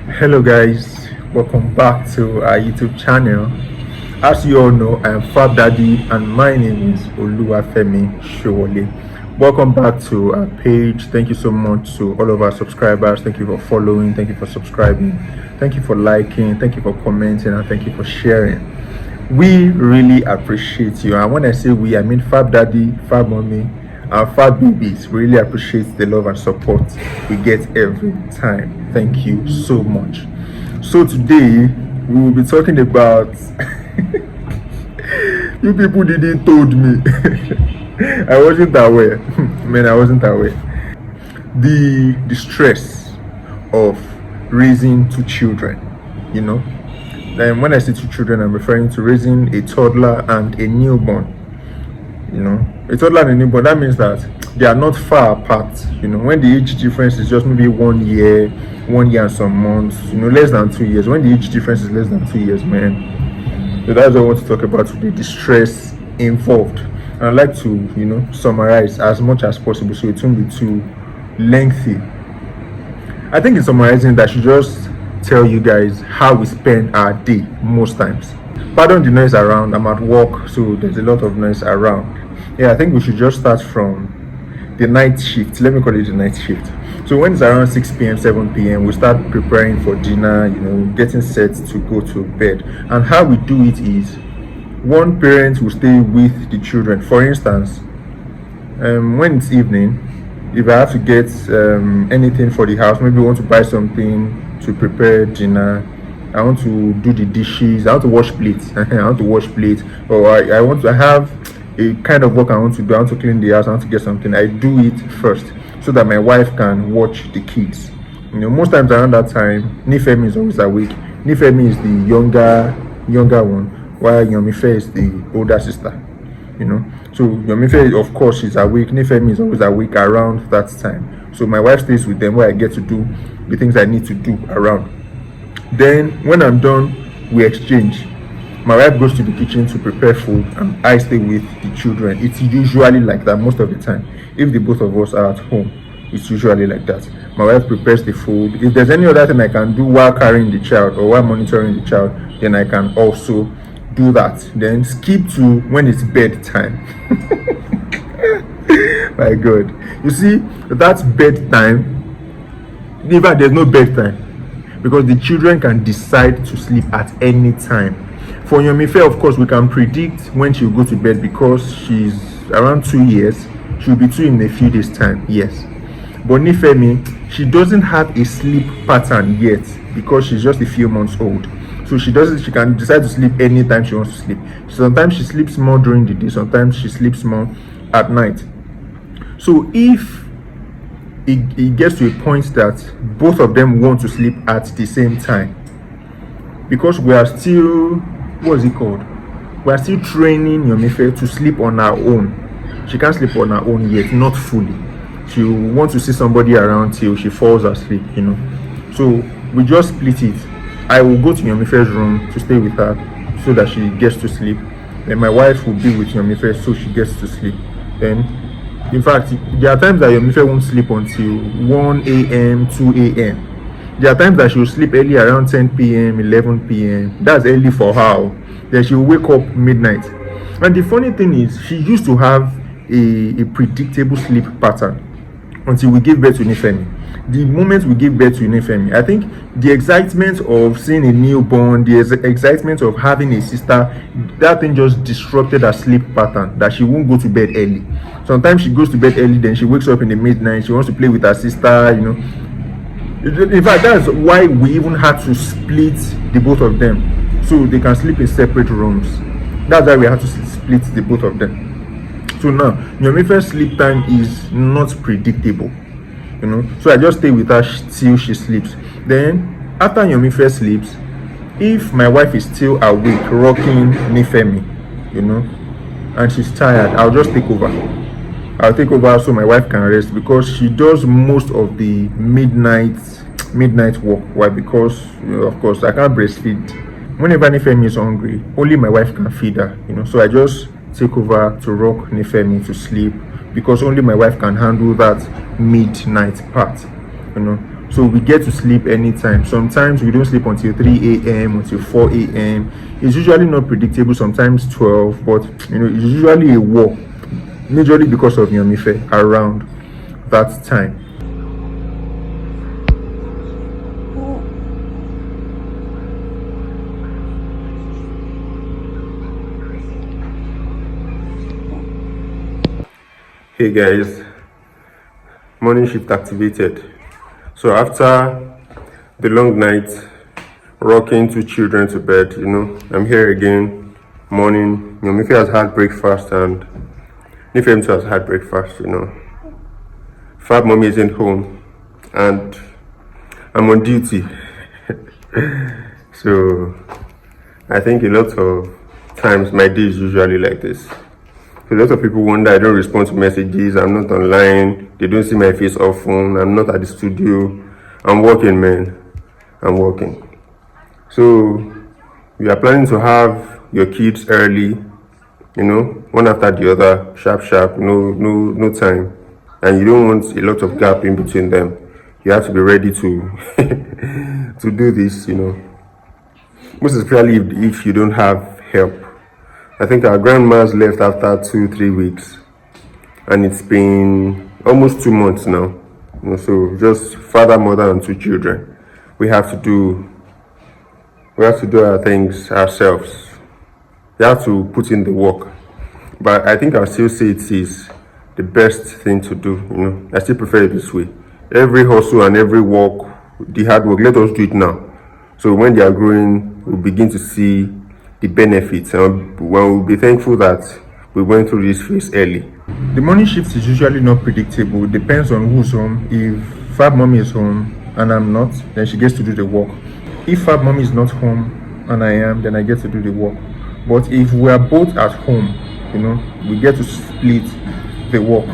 Hello guys, welcome back to our YouTube channel. As you all know, I am Fab Daddy and my name is Femisowole. Welcome back to our page. Thank you so much to all of our subscribers. Thank you for following, thank you for subscribing, thank you for liking, thank you for commenting, and thank you for sharing. We really appreciate you, and when I say we, I mean Fab Daddy, Fab Mummy, and Fab babies. Really appreciate the love and support we get every time. Thank you so much. So today we will be talking about you people didn't told me. I wasn't aware. Man, I wasn't aware. The stress of raising two children, you know. And when I say two children, I'm referring to raising a toddler and a newborn. You know, a toddler and a newborn, that means that they are not far apart. You know, when the age difference is just maybe 1 year and some months, you know, less than 2 years. When the age difference is less than 2 years, man. So that's what I want to talk about today, the stress involved. And I'd like to, you know, summarize as much as possible so it won't be too lengthy. I think in summarizing that I should just tell you guys how we spend our day most times. Pardon the noise around, I'm at work, so there's a lot of noise around. Yeah, I think we should just start from the night shift. Let me call it the night shift. So when it's around 6 p.m, 7 p.m, we start preparing for dinner, you know, getting set to go to bed. And how we do it is, one parent will stay with the children. For instance, when it's evening, if I have to get anything for the house, maybe I want to buy something to prepare dinner, I want to do the dishes, I want to wash plates, or I want to have a kind of work I want to do. I want to clean the house, I want to get something. I do it first so that my wife can watch the kids. You know, most times around that time, Nifemi is always awake. Nifemi is the younger one, while Yomife is the older sister. You know, so Yomife, of course, is awake. Nifemi is always awake around that time. So my wife stays with them, where I get to do the things I need to do around. Then when I'm done, we exchange. My wife goes to the kitchen to prepare food and I stay with the children. It's usually like that most of the time. If the both of us are at home, it's usually like that. My wife prepares the food. If there's any other thing I can do while carrying the child or while monitoring the child, then I can also do that. Then skip to when it's bedtime. My God. You see, that's bedtime. In fact, there's no bedtime, because the children can decide to sleep at any time. For Yomife, of course, we can predict when she'll go to bed because she's around 2 years. She'll be 2 in a few days' time, yes. But Nifemi, she doesn't have a sleep pattern yet because she's just a few months old. So she can decide to sleep anytime she wants to sleep. Sometimes she sleeps more during the day, sometimes she sleeps more at night. So if it gets to a point that both of them want to sleep at the same time, because we are still, what is it called? We are still training Yomife to sleep on her own. She can't sleep on her own yet, not fully. She wants to see somebody around till she falls asleep, you know. So we just split it. I will go to Yomife's room to stay with her so that she gets to sleep. Then my wife will be with Yomife so she gets to sleep. Then, in fact, there are times that Yomife won't sleep until 1 a.m, 2 a.m. There are times that she will sleep early around 10 p.m, 11 p.m. That's early for her. Then she will wake up midnight. And the funny thing is, she used to have a predictable sleep pattern until we gave birth to Nifemi. The moment we gave birth to Nifemi, I think the excitement of seeing a newborn, the excitement of having a sister, that thing just disrupted her sleep pattern, that she won't go to bed early. Sometimes she goes to bed early, then she wakes up in the midnight, she wants to play with her sister, you know. In fact, that's why we even had to split the both of them so they can sleep in separate rooms. That's why we had to split the both of them. So now Yomife's sleep time is not predictable, you know. So I just stay with her till she sleeps. Then after Yomife sleeps, if my wife is still awake rocking Nifemi, you know, and she's tired, I'll just take over. I'll take over so my wife can rest, because she does most of the midnight work. Why? Because, you know, of course I can't breastfeed. Whenever Nifemi is hungry, only my wife can feed her, you know. So I just take over to rock Nifemi to sleep, because only my wife can handle that midnight part, you know. So we get to sleep anytime. Sometimes we don't sleep until 3 a.m., until 4 a.m. It's usually not predictable, sometimes 12, but it's usually a war, majorly because of Yomife around that time. Hey guys, morning shift activated. So after the long night, rocking two children to bed, I'm here again, morning. Yomife has had breakfast and Nifem too has had breakfast, Fab Mummy isn't home and I'm on duty. So I think a lot of times my day is usually like this. So a lot of people wonder I don't respond to messages, I'm not online, they don't see my face often, I'm not at the studio. I'm working, man. I'm working. So we are planning to have your kids early, one after the other, sharp, no time. And you don't want a lot of gap in between them. You have to be ready to to do this, Most especially if you don't have help. I think our grandma's left after 2-3 weeks, and it's been almost 2 months now. So just father, mother, and 2 children. We have to do our things ourselves. We have to put in the work. But I think I'll still say it is the best thing to do. I still prefer it this way. Every hustle and every work, the hard work, let us do it now. So when they are growing, we'll begin to see the benefits, and we'll be thankful that we went through this phase early. The morning shift is usually not predictable. It depends on who's home. If Fab Mummy is home and I'm not, then she gets to do the work. If Fab Mummy is not home and I am, then I get to do the work. But if we are both at home, we get to split the work,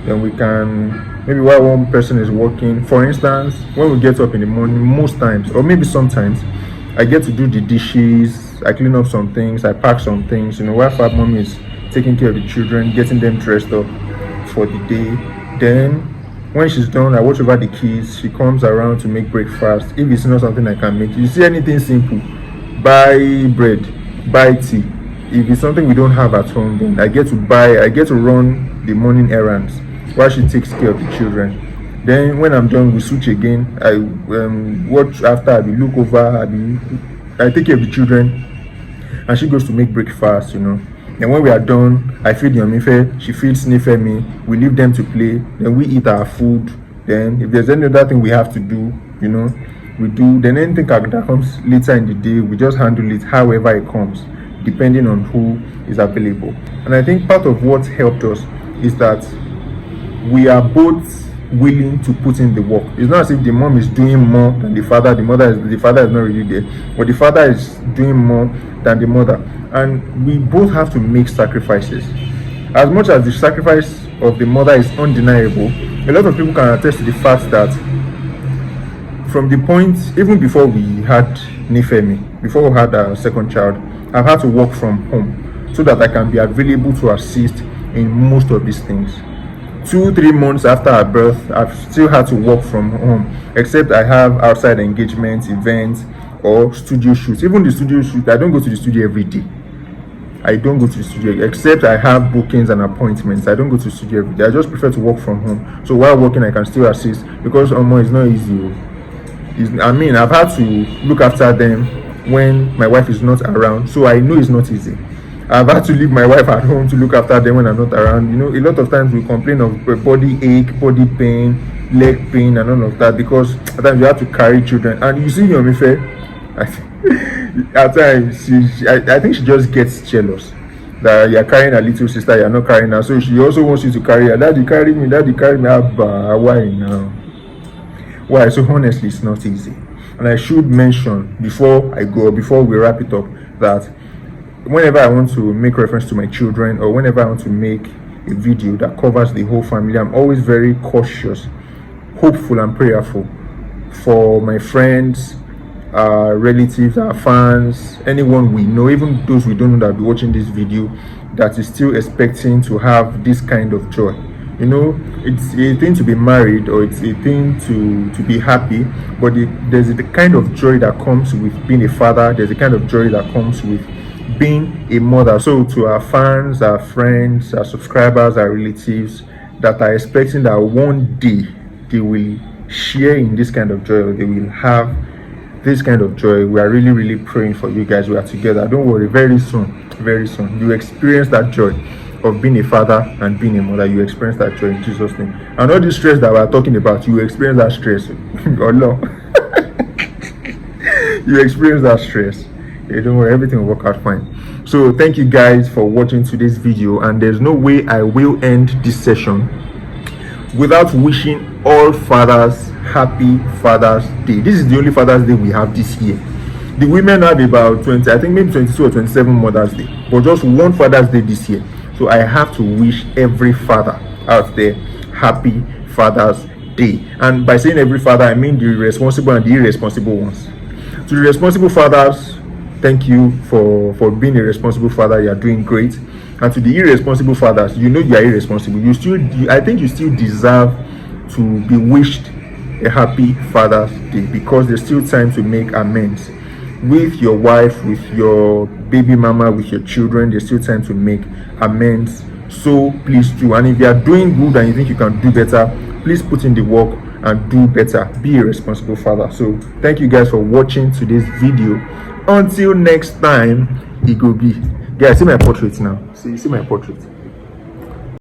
then we can, maybe while one person is working, for instance, when we get up in the morning, most times, or maybe sometimes, I get to do the dishes, I clean up some things, I pack some things, while Fab Mummy is taking care of the children, getting them dressed up for the day. Then when she's done, I watch over the kids. She comes around to make breakfast. If it's not something I can make, you see anything simple, buy bread, buy tea. If it's something we don't have at home, then I get to run the morning errands while she takes care of the children. Then when I'm done, we switch again. I watch after, I look over, I take care of the children, and she goes to make breakfast, And when we are done, I feed Yomife, she feeds Nifemi, we leave them to play, then we eat our food. Then if there's any other thing we have to do, we do. Then anything that comes later in the day, we just handle it however it comes, depending on who is available. And I think part of what helped us is that we are both willing to put in the work. It's not as if the mom is doing more than the father. The father is not really there, but the father is doing more than the mother, and we both have to make sacrifices. As much as the sacrifice of the mother is undeniable, a lot of people can attest to the fact that from the point, even before we had Nifemi, before we had our second child, I've had to work from home so that I can be available to assist in most of these things. 2-3 months after our birth, I've still had to work from home, except I have outside engagements, events, or studio shoots. Even the studio shoot, I don't go to the studio every day. I don't go to the studio, except I have bookings and appointments. I don't go to the studio every day. I just prefer to work from home. So while working, I can still assist, because it's not easy. I've had to look after them when my wife is not around, so I know it's not easy. I've had to leave my wife at home to look after them when I'm not around. A lot of times we complain of body ache, body pain, leg pain, and all of that, because at times you have to carry children. And you see Yomife, at times I think she just gets jealous that you're carrying a little sister, you're not carrying her, so she also wants you to carry her. Daddy carry me, why now? Why? So honestly, it's not easy. And I should mention before we wrap it up, that whenever I want to make reference to my children, or whenever I want to make a video that covers the whole family, I'm always very cautious, hopeful, and prayerful for my friends, our relatives, our fans, anyone we know, even those we don't know that will be watching this video, that is still expecting to have this kind of joy. You know, it's a thing to be married, or it's a thing to be happy, but there's the kind of joy that comes with being a father. There's a kind of joy that comes with being a mother. So to our fans, our friends, our subscribers, our relatives that are expecting that one day they will share in this kind of joy, or they will have this kind of joy, we are really, really praying for you guys. We are together. Don't worry, very soon you experience that joy of being a father and being a mother. You experience that joy in Jesus' name. And all this stress that we are talking about, you experience that stress. Oh no. You experience that stress. Yeah, don't worry, everything will work out fine. So thank you guys for watching today's video, and there's no way I will end this session without wishing all fathers happy Father's Day. This is the only Father's Day we have this year. The women have about 20, I think maybe 22 or 27 Mother's Day, but just one Father's Day this year. So I have to wish every father out there happy Father's Day. And by saying every father, I mean the responsible and the irresponsible ones. To the responsible fathers, thank you for being a responsible father. You are doing great. And to the irresponsible fathers, you know you are irresponsible. I think you still deserve to be wished a happy Father's Day, because there's still time to make amends with your wife, with your baby mama, with your children. There's still time to make amends. So please do. And if you are doing good and you think you can do better, please put in the work and do better. Be a responsible father. So thank you guys for watching today's video. Until next time, it go be. Guys, see my portrait now. See my portrait.